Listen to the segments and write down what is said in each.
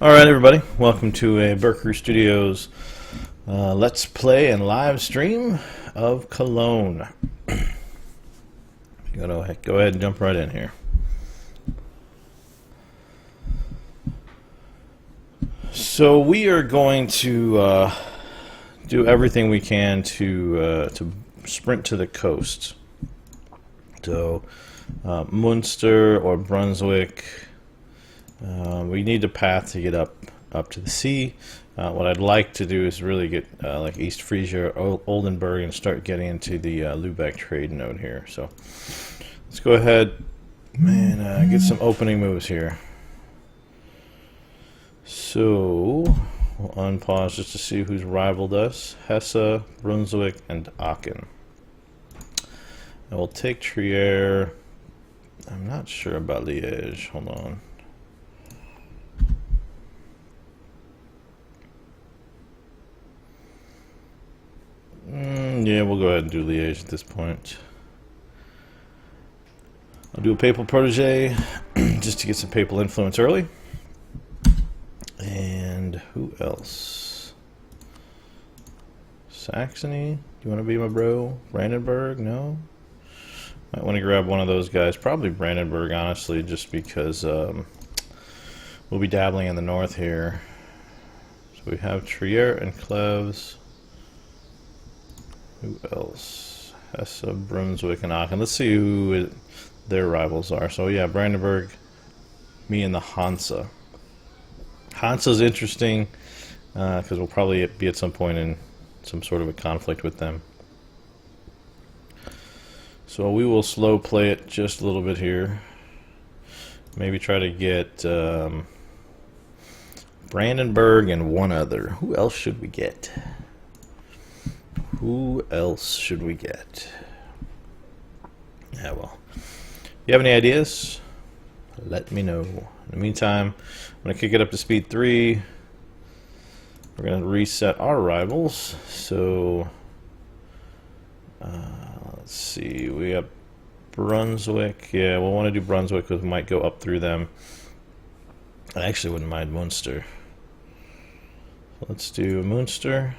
Alright everybody, welcome to a BerCrew Studios Let's Play and live stream of Cologne. Go ahead and jump right in here. So we are going to do everything we can to sprint to the coast. So Munster or Brunswick. We need a path to get up to the sea. What I'd like to do is really get like East Frisia or Oldenburg and start getting into the Lübeck trade node here. So let's go ahead and get some opening moves here. So we'll unpause just to see who's rivaled us. Hesse, Brunswick, and Aachen. And we'll take Trier. I'm not sure about Liège. Hold on. Yeah, we'll go ahead and do Liège at this point. I'll do a papal protege just to get some papal influence early. And who else? Saxony? Do you want to be my bro? Brandenburg? No? Might want to grab one of those guys. Probably Brandenburg, honestly, just because we'll be dabbling in the north here. So we have Trier and Cleves. Who else? Hesse, Brunswick, and Aachen. Let's see who their rivals are. So yeah, Brandenburg, me and the Hansa. Hansa's interesting because we'll probably be at some point in some sort of a conflict with them. So we will slow play it just a little bit here. Maybe try to get Brandenburg and one other. Who else should we get? Who else should we get? Yeah, well, if you have any ideas, let me know. In the meantime, I'm going to kick it up to speed 3. We're going to reset our rivals. So, let's see. We have Brunswick. Yeah, we'll want to do Brunswick because we might go up through them. I actually wouldn't mind Munster. So let's do Munster.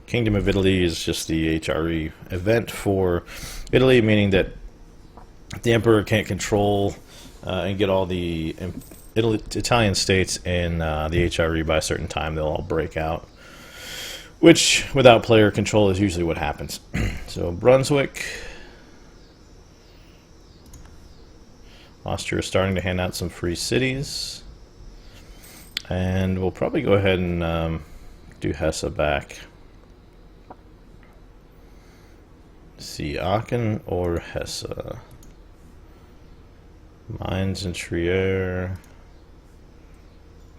Kingdom of Italy is just the HRE event for Italy, meaning that the emperor can't control and get all the Italian states in the HRE by a certain time. They'll all break out, which without player control is usually what happens. So Brunswick, Austria is starting to hand out some free cities, and we'll probably go ahead and do Hesse back. See, Aachen or Hesse. Mainz and Trier.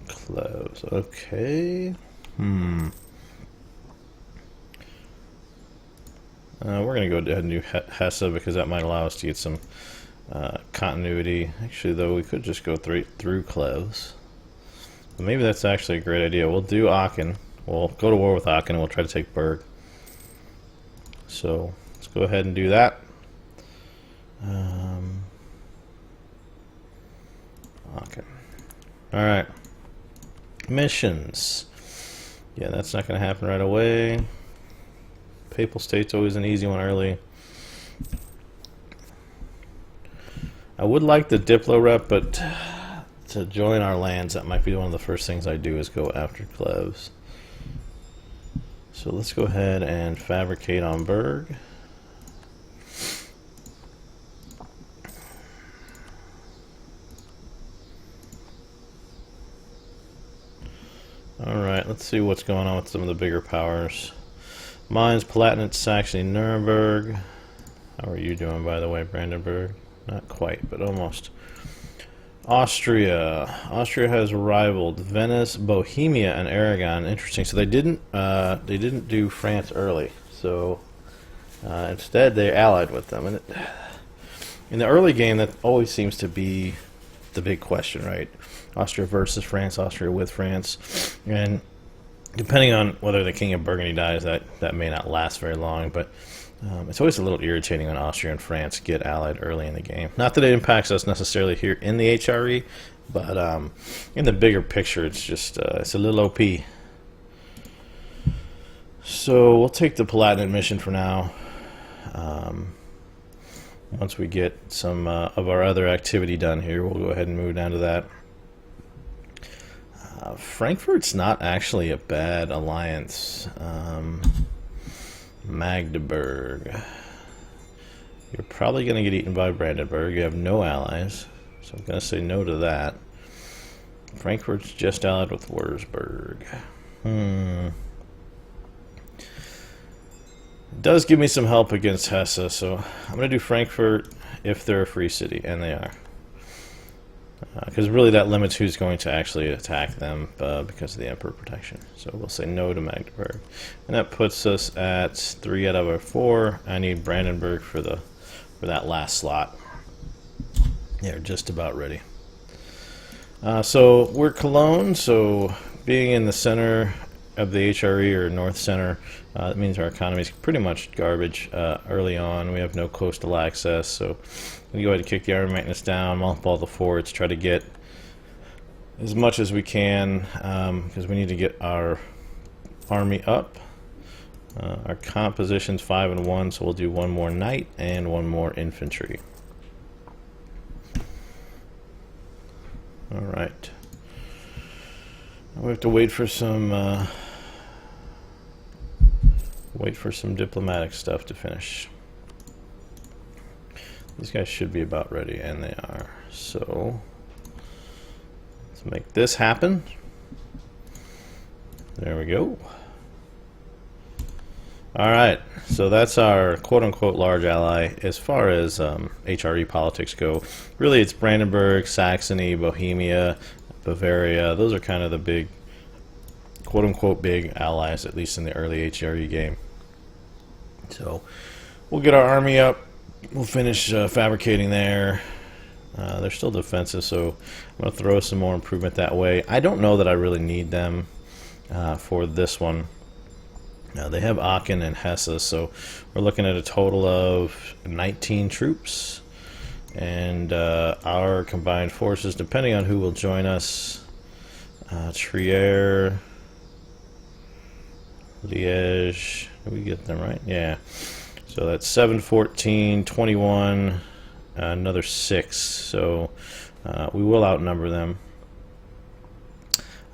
Close. Okay. We're going to go ahead and do Hesse because that might allow us to get some continuity. Actually, though, we could just go through Cleves. But maybe that's actually a great idea. We'll do Aachen. We'll go to war with Aachen and we'll try to take Berg. So let's go ahead and do that. Okay. Alright. Missions. Yeah, that's not going to happen right away. Papal State's always an easy one early. I would like the Diplo rep, but to join our lands, that might be one of the first things I do is go after Cleves. So let's go ahead and fabricate on Berg. Alright, let's see what's going on with some of the bigger powers. Mainz, Palatinate, Saxony, Nuremberg. How are you doing, by the way, Brandenburg? Not quite, but almost. Austria. Austria has rivaled Venice, Bohemia, and Aragon. Interesting. So they didn't do France early. So instead, they allied with them. And in the early game, that always seems to be the big question, right? Austria versus France, Austria with France, and depending on whether the King of Burgundy dies, that may not last very long. But it's always a little irritating when Austria and France get allied early in the game. Not that it impacts us necessarily here in the HRE, But in the bigger picture, it's just it's a little OP. So we'll take the Palatinate mission for now. Once we get some of our other activity done here, we'll go ahead and move down to that. Frankfurt's not actually a bad alliance. Magdeburg. You're probably going to get eaten by Brandenburg. You have no allies, so I'm going to say no to that. Frankfurt's just allied with Würzburg. It does give me some help against Hesse, so I'm going to do Frankfurt if they're a free city, and they are. Because really that limits who's going to actually attack them because of the Emperor protection. So we'll say no to Magdeburg. And that puts us at 3 out of our 4. I need Brandenburg for that last slot. They're just about ready. So we're Cologne, so being in the center of the HRE or North Center, that means our economy is pretty much garbage early on. We have no coastal access, so we go ahead and kick the army maintenance down, mothball the forts, try to get as much as we can because we need to get our army up. Our comp position's 5 and 1, so we'll do 1 more knight and 1 more infantry. All right. We have to wait for some diplomatic stuff to finish. These guys should be about ready, and they are. So let's make this happen. There we go. All right, so that's our quote-unquote large ally. As far as HRE politics go, really it's Brandenburg, Saxony, Bohemia, Bavaria. Those are kind of the big, quote-unquote big allies, at least in the early HRE game. So we'll get our army up. We'll finish fabricating there. They're still defensive, so I'm going to throw some more improvement that way. I don't know that I really need them for this one. They have Aachen and Hesse, so we're looking at a total of 19 troops. And our combined forces, depending on who will join us, Trier, Liège, did we get them right? Yeah. So that's 7, 14, 21, another 6. So we will outnumber them.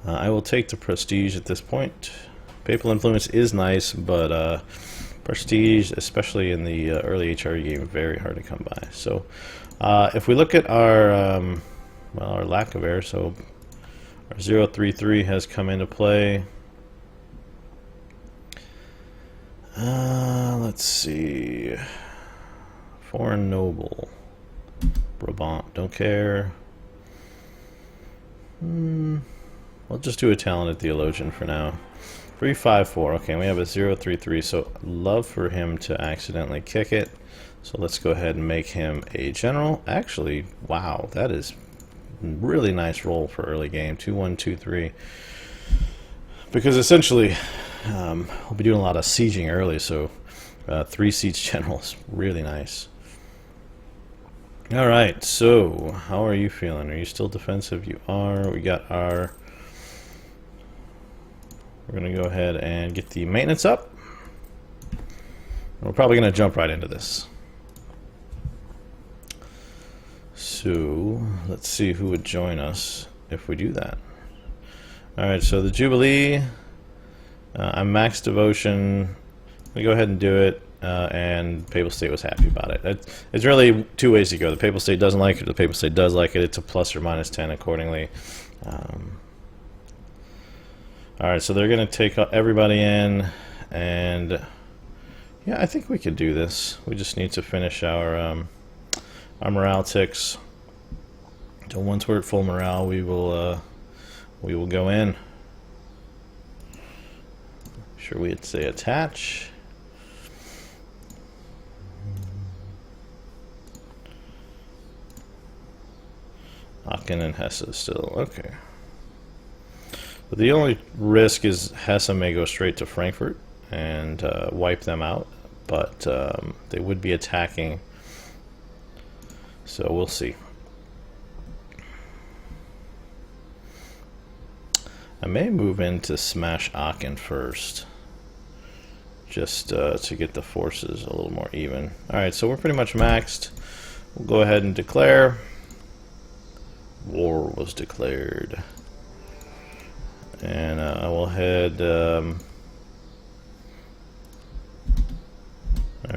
I will take the prestige at this point. Papal influence is nice, but prestige, especially in the early HRE game, very hard to come by. So if we look at our well, our lack of air, so our 033 has come into play. Let's see. Foreign noble. Brabant, don't care. We'll just do a talented theologian for now. 354. Okay, we have a 033, so love for him to accidentally kick it. So let's go ahead and make him a general. Actually, wow, that is really nice roll for early game. 2-1-2-3. Because essentially, we'll be doing a lot of sieging early, so 3 siege generals, really nice. All right, so how are you feeling? Are you still defensive? You are. We got our. We're going to go ahead and get the maintenance up. We're probably going to jump right into this. So let's see who would join us if we do that. Alright, so the Jubilee, I'm max devotion. We go ahead and do it, and Papal State was happy about it. It's really 2 ways to go. The Papal State doesn't like it, or the Papal State does like it. It's a plus or minus 10 accordingly. Alright, so they're going to take everybody in, and yeah, I think we could do this. We just need to finish our morale ticks. So once we're at full morale, we will go in. Sure, we'd say attach. Aachen and Hesse still okay. But the only risk is Hesse may go straight to Frankfurt and wipe them out, but they would be attacking, so we'll see. I may move in to smash Aachen first, just to get the forces a little more even. Alright, so we're pretty much maxed. We'll go ahead and declare. War was declared. And I will head... there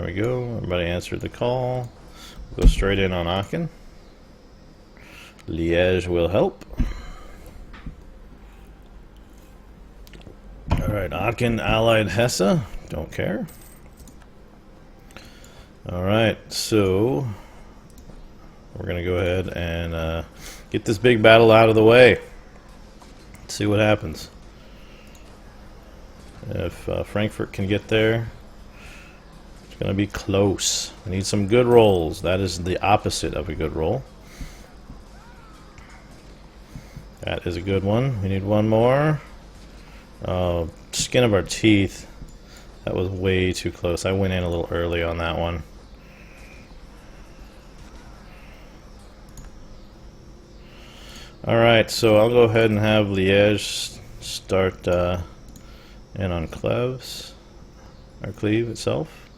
we go. Everybody answered the call. We'll go straight in on Aachen. Liège will help. Alright, Aachen allied Hesse. Don't care. Alright, so we're going to go ahead and get this big battle out of the way. Let's see what happens. If Frankfurt can get there, it's going to be close. We need some good rolls. That is the opposite of a good roll. That is a good one. We need one more. Skin of our teeth. That was way too close. I went in a little early on that one. Alright, so I'll go ahead and have Liège start in on Cleves, or Cleve itself.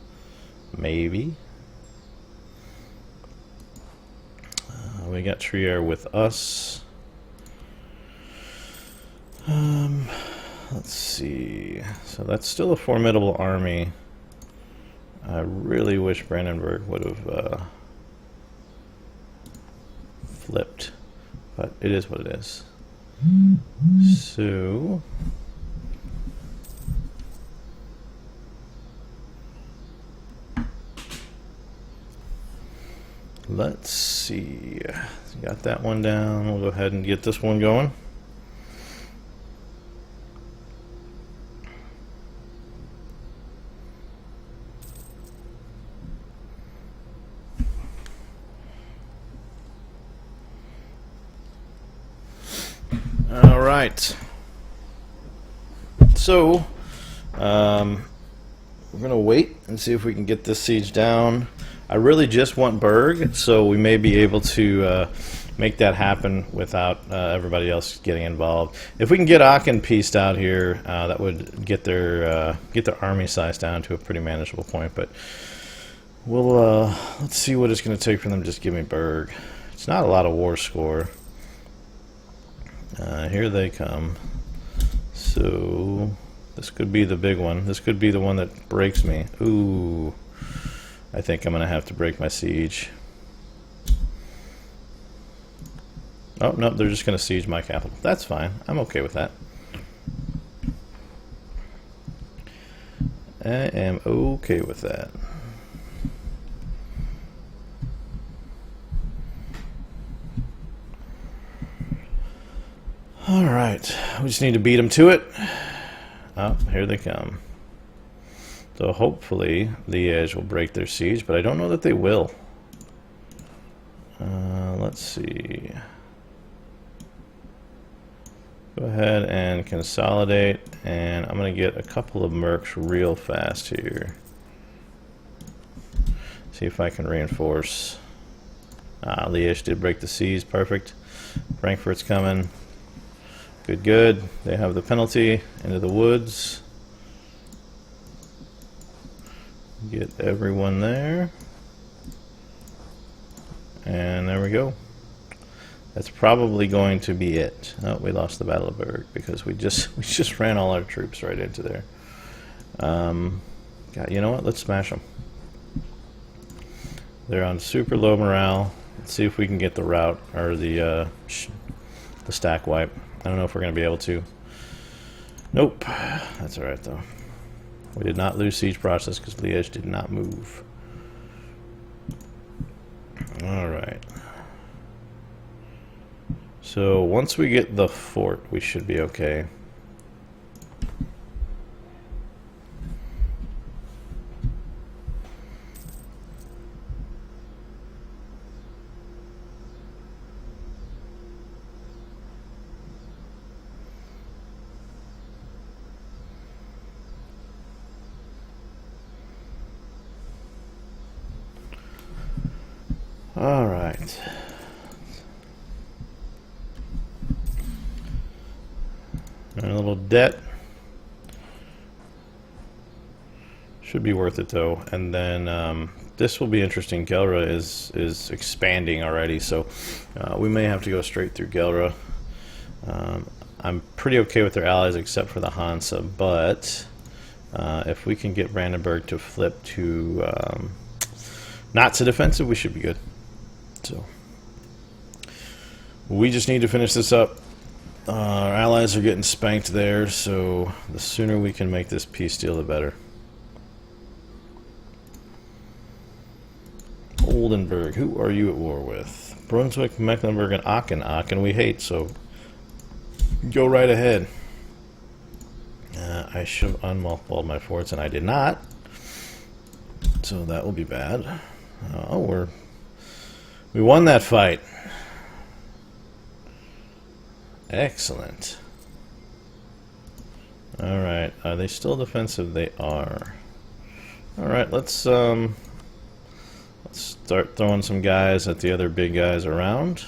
Maybe. We got Trier with us. Let's see. So that's still a formidable army. I really wish Brandenburg would have flipped, but it is what it is. So let's see. Got that one down. We'll go ahead and get this one going. Alright, so we're going to wait and see if we can get this siege down. I really just want Berg, so we may be able to make that happen without everybody else getting involved. If we can get Aachen pieced out here, that would get their army size down to a pretty manageable point, but we'll let's see what it's going to take for them to just give me Berg. It's not a lot of war score. Here they come. So this could be the big one. This could be the one that breaks me. Ooh, I think I'm gonna have to break my siege. Oh no, they're just gonna siege my capital. That's fine. I'm okay with that. I am okay with that. Alright, we just need to beat them to it. Oh, here they come. So hopefully Liège will break their siege, but I don't know that they will. Let's see. Go ahead and consolidate, and I'm going to get a couple of mercs real fast here. See if I can reinforce. Liège did break the siege, perfect. Frankfurt's coming. Good, good. They have the penalty into the woods. Get everyone there. And there we go. That's probably going to be it. Oh, we lost the Battle of Berg because we just ran all our troops right into there. God, you know what? Let's smash them. They're on super low morale. Let's see if we can get the rout or the stack wipe. I don't know if we're going to be able to. Nope. That's alright, though. We did not lose siege process because Liège did not move. Alright. So, once we get the fort, we should be okay. All right. A little debt. Should be worth it though. And then this will be interesting. Gelra is expanding already, so we may have to go straight through Gelra. I'm pretty okay with their allies except for the Hansa, but if we can get Brandenburg to flip to not so defensive, we should be good. So we just need to finish this up. Our allies are getting spanked there, so the sooner we can make this peace deal, the better. Oldenburg, who are you at war with? Brunswick, Mecklenburg, and Aachen. Aachen we hate, so go right ahead. I should have unmothballed my forts, and I did not. So that will be bad. Oh, we won that fight. Excellent. Alright, are they still defensive? They are. Alright, let's start throwing some guys at the other big guys around.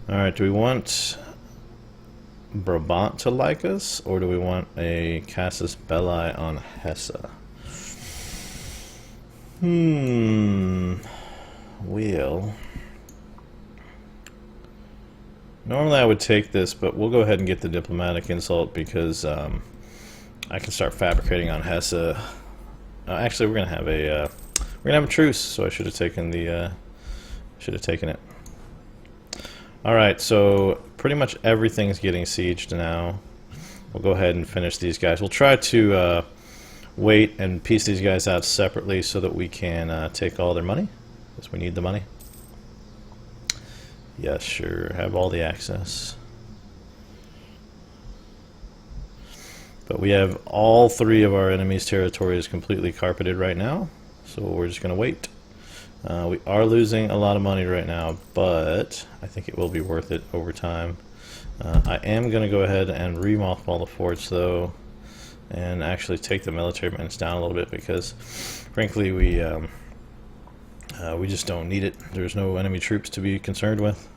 Alright, do we want Brabant to like us, or do we want a Casus Belli on Hesse? Well, normally I would take this, but we'll go ahead and get the diplomatic insult because I can start fabricating on Hesse. Actually, we're gonna have a truce, so I should have taken it. All right, so pretty much everything's getting sieged now. We'll go ahead and finish these guys. We'll try to wait and piece these guys out separately so that we can take all their money, because we need the money. Yes, sure, have all the access. But we have all three of our enemies' territories completely carpeted right now, so we're just going to wait. We are losing a lot of money right now, but I think it will be worth it over time. I am going to go ahead and re-mothball the forts, though, and actually take the military maintenance down a little bit because, frankly, we just don't need it. There's no enemy troops to be concerned with.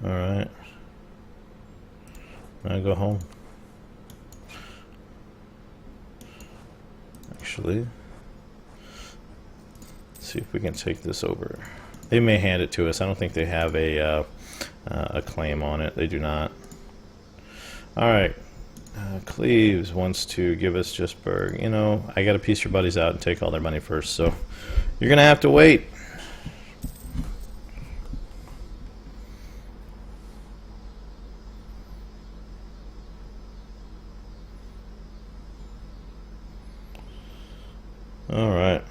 All right, I'll go home. Actually, let's see if we can take this over. They may hand it to us. I don't think they have a claim on it. They do not. Alright. Cleves wants to give us just Berg. You know, I gotta piece your buddies out and take all their money first, so you're gonna have to wait. Alright.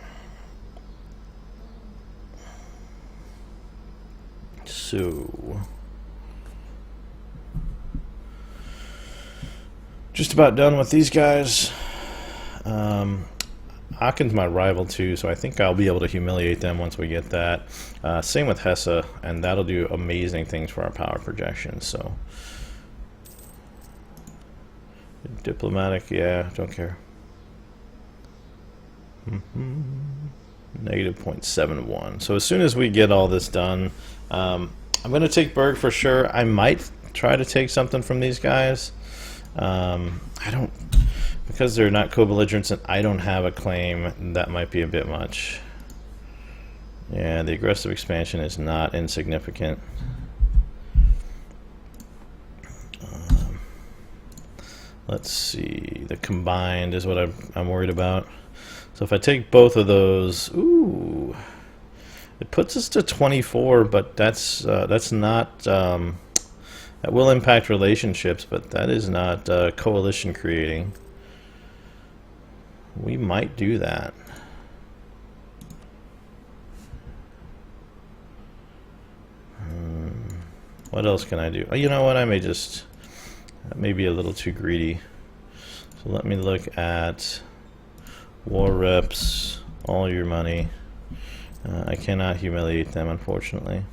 So just about done with these guys. Aachen's my rival too, so I think I'll be able to humiliate them once we get that. Same with Hesse, and that'll do amazing things for our power projections. So diplomatic, yeah, don't care. Negative 0.71. So as soon as we get all this done, I'm going to take Berg for sure. I might try to take something from these guys. I don't, because they're not co-belligerents and I don't have a claim, that might be a bit much. Yeah, the aggressive expansion is not insignificant. Let's see, the combined is what I'm worried about. So if I take both of those, ooh, it puts us to 24, but that's not, that will impact relationships, but that is not coalition creating. We might do that. What else can I do? Oh, you know what, I may just, that may be a little too greedy. So let me look at war reps, all your money. I cannot humiliate them, unfortunately.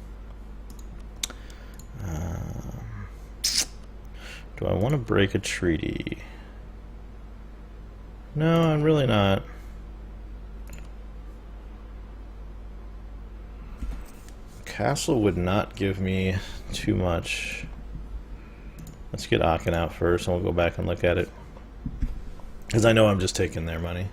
Do I want to break a treaty? No, I'm really not. castle would not give me too much. Let's get Aachen out first, and we'll go back and look at it. Because I know I'm just taking their money.